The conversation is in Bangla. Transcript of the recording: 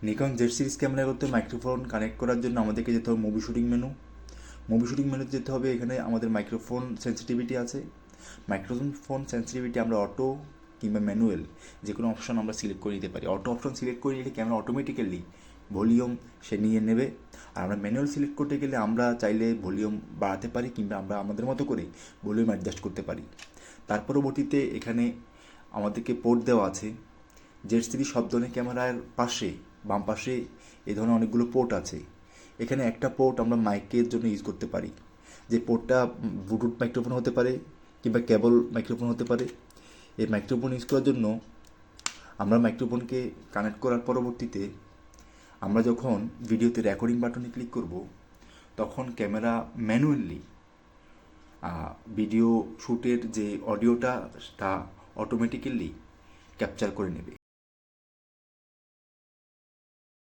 নিকন জেড সিরিজ ক্যামেরাগুলোতে মাইক্রোফোন কানেক্ট করার জন্য আমাদেরকে যেতে হবে movie shooting menu. Movie shooting মেনুতে যেতে হবে। এখানে আমাদের মাইক্রোফোন সেন্সিটিভিটি আছে। মাইক্রোফোন সেন্সিটিভিটি আমরা অটো কিংবা ম্যানুয়াল যে কোনো অপশন আমরা সিলেক্ট করে নিতে পারি। অটো অপশন সিলেক্ট করে নিলে ক্যামেরা অটোমেটিক্যালি ভলিউম সে নিয়ে নেবে। আর আমরা ম্যানুয়াল সিলেক্ট করতে গেলে আমরা চাইলে ভলিউম বাড়াতে পারি কিংবা আমরা আমাদের মতো করে ভলিউম অ্যাডজাস্ট করতে পারি। তার পরবর্তীতে এখানে আমাদেরকে পোর্ট দেওয়া আছে। জেড সিরিজ সব ধরনের ক্যামেরার পাশে বাম পাশে এই ধরনের অনেকগুলো পোর্ট আছে। এখানে একটা পোর্ট আমরা মাইকের জন্য ইউজ করতে পারি, যে পোর্টটা ব্লুটুথ মাইক্রোফোন হতে পারে কিংবা কেবল মাইক্রোফোন হতে পারে। এই মাইক্রোফোন ইউজ করার জন্য আমরা মাইক্রোফোনকে কানেক্ট করার পরবর্তীতে আমরা যখন ভিডিওতে রেকর্ডিং বাটনে ক্লিক করব তখন ক্যামেরা ম্যানুয়ালি ভিডিও শ্যুটের যে অডিওটা তা অটোমেটিক্যালি ক্যাপচার করে নেবে।